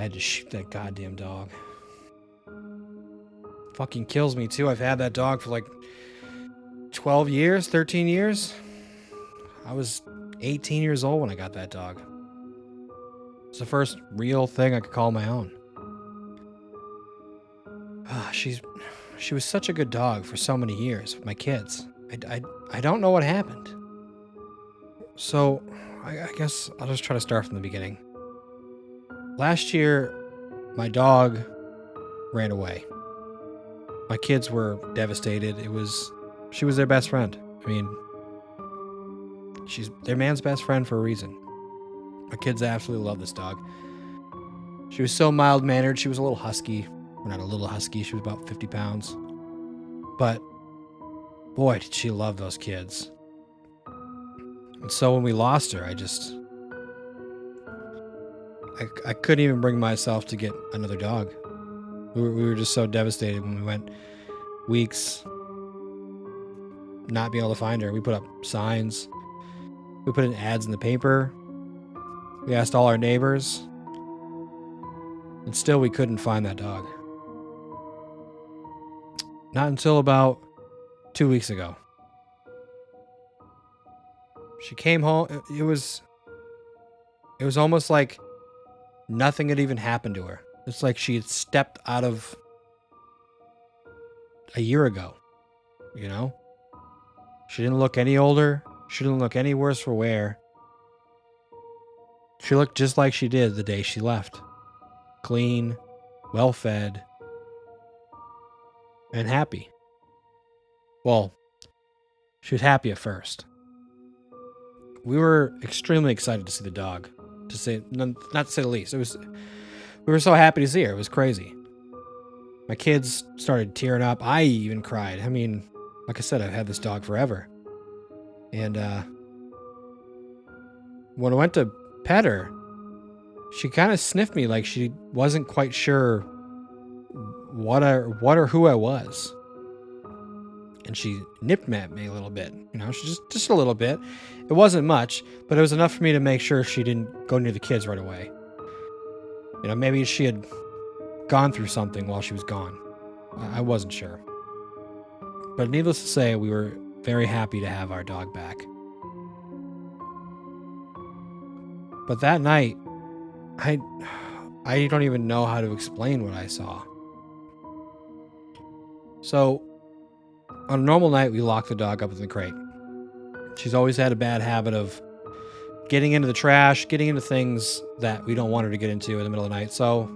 had to shoot that goddamn dog. Fucking kills me too. I've had that dog for like 12 years, 13 years. I was 18 years old when I got that dog. It's the first real thing I could call my own. She was such a good dog for so many years with my kids. I don't know what happened. So I guess I'll just try to start from the beginning. Last year, my dog ran away. My kids were devastated. She was their best friend. I mean, she's their man's best friend for a reason. My kids absolutely love this dog. She was so mild-mannered. She was a little husky. Well, not a little husky. She was about 50 pounds. But, boy, did she love those kids. And so when we lost her, I couldn't even bring myself to get another dog. We were just so devastated when we went weeks not being able to find her. We put up signs. We put in ads in the paper. We asked all our neighbors. And still we couldn't find that dog. Not until about 2 weeks ago. She came home. It was almost like nothing had even happened to her. It's like she had stepped out of a year ago, you know? She didn't look any older. She didn't look any worse for wear. She looked just like she did the day she left. Clean, well-fed, and happy. Well, she was happy at first. We were extremely excited to see the dog, not to say the least. We were so happy to see her. It was crazy. My kids started tearing up. I even cried. I mean, like I said, I've had this dog forever. And when I went to pet her, she kind of sniffed me like she wasn't quite sure what or who I was. And she nipped at me a little bit. You know, she just a little bit. It wasn't much, but it was enough for me to make sure she didn't go near the kids right away. You know, maybe she had gone through something while she was gone. I wasn't sure. But needless to say, we were very happy to have our dog back. But that night, I don't even know how to explain what I saw. So, on a normal night, we lock the dog up in the crate. She's always had a bad habit of getting into the trash, getting into things that we don't want her to get into in the middle of the night. So,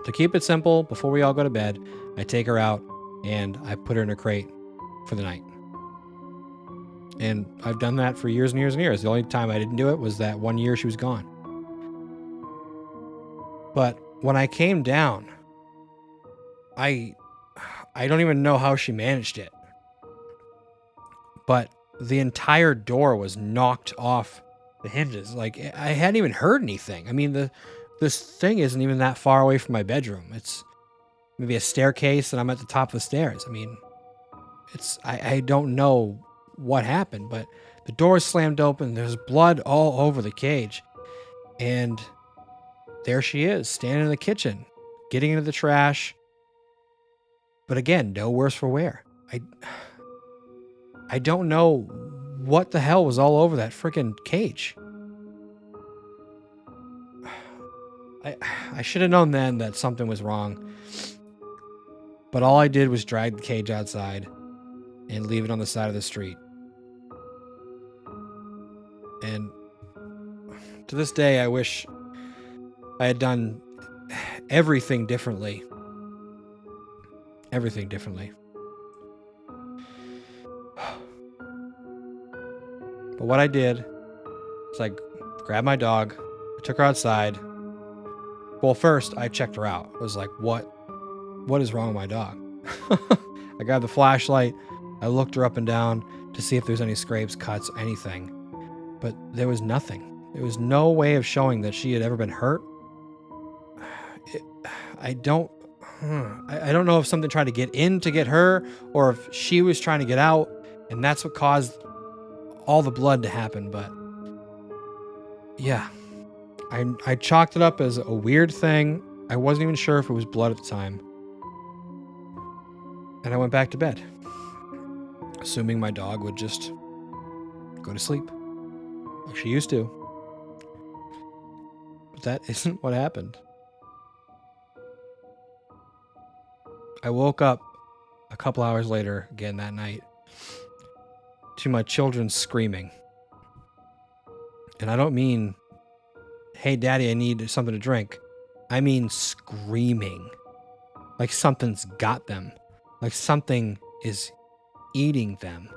to keep it simple, before we all go to bed, I take her out and I put her in a crate for the night. And I've done that for years and years and years. The only time I didn't do it was that 1 year she was gone. But when I came down, I don't even know how she managed it. But the entire door was knocked off the hinges. Like, I hadn't even heard anything. I mean, this thing isn't even that far away from my bedroom. It's maybe a staircase and I'm at the top of the stairs. I mean, I don't know what happened, but the door slammed open. There's blood all over the cage. And there she is, standing in the kitchen, getting into the trash. But again, no worse for wear. I don't know what the hell was all over that freaking cage. I should have known then that something was wrong. But all I did was drag the cage outside and leave it on the side of the street. And to this day, I wish I had done everything differently. Everything differently. But what I did was I grabbed my dog, I took her outside. Well, first I checked her out. I was like, what is wrong with my dog? I grabbed the flashlight. I looked her up and down to see if there's any scrapes, cuts, anything. But there was nothing. There was no way of showing that she had ever been hurt. I don't know if something tried to get in to get her or if she was trying to get out and that's what caused all the blood to happen. But yeah, I chalked it up as a weird thing. I wasn't even sure if it was blood at the time. And I went back to bed, assuming my dog would just go to sleep like she used to. But that isn't what happened. I woke up a couple hours later, again that night, to my children screaming. And I don't mean, hey, Daddy, I need something to drink. I mean screaming. Like something's got them. Like something is eating them.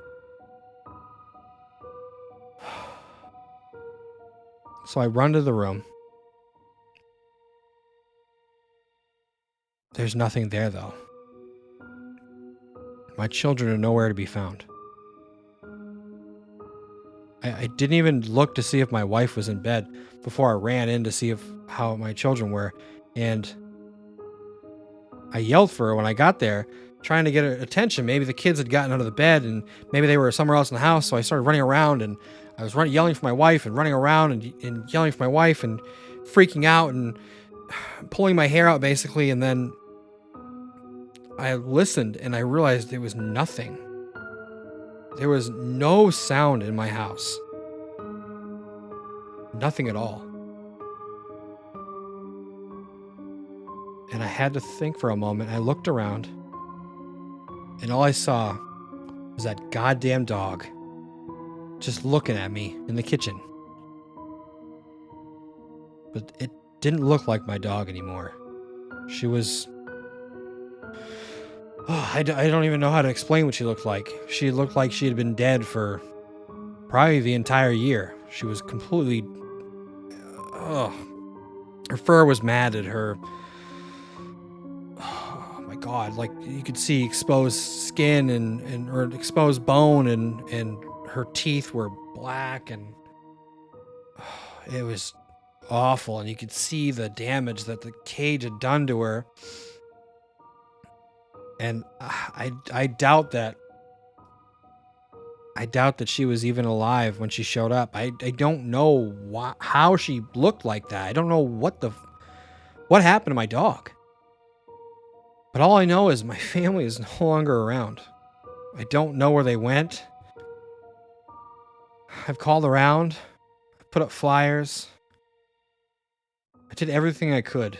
So I run to the room. There's nothing there, though. My children are nowhere to be found. I didn't even look to see if my wife was in bed before I ran in to see how my children were. And I yelled for her when I got there, trying to get her attention. Maybe the kids had gotten out of the bed and maybe they were somewhere else in the house. So I started running around and I was yelling for my wife and running around and yelling for my wife and freaking out and pulling my hair out basically. And then I listened and I realized there was nothing. There was no sound in my house. Nothing at all. And I had to think for a moment. I looked around and all I saw was that goddamn dog just looking at me in the kitchen. But it didn't look like my dog anymore. She was... I don't even know how to explain what she looked like. She looked like she had been dead for probably the entire year. She was completely... Her fur was matted. Her... Oh my God. Like you could see exposed skin or exposed bone and her teeth were black and... It was awful. And you could see the damage that the cage had done to her. And I doubt that she was even alive when she showed up. I don't know how she looked like that. I don't know what happened to my dog. But all I know is my family is no longer around. I don't know where they went. I've called around. I put up flyers. I did everything I could.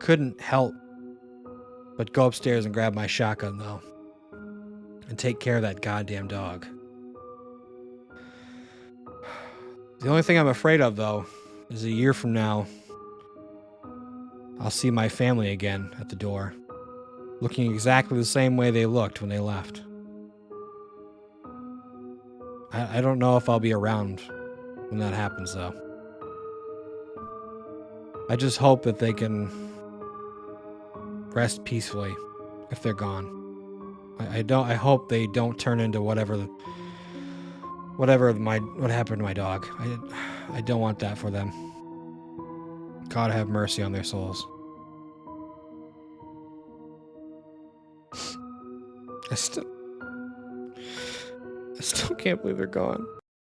Couldn't help but go upstairs and grab my shotgun, though, and take care of that goddamn dog. The only thing I'm afraid of, though, is a year from now, I'll see my family again at the door, looking exactly the same way they looked when they left. I don't know if I'll be around when that happens, though. I just hope that they can rest peacefully if they're gone. I hope they don't turn into what happened to my dog. I don't want that for them. God have mercy on their souls. I still can't believe they're gone.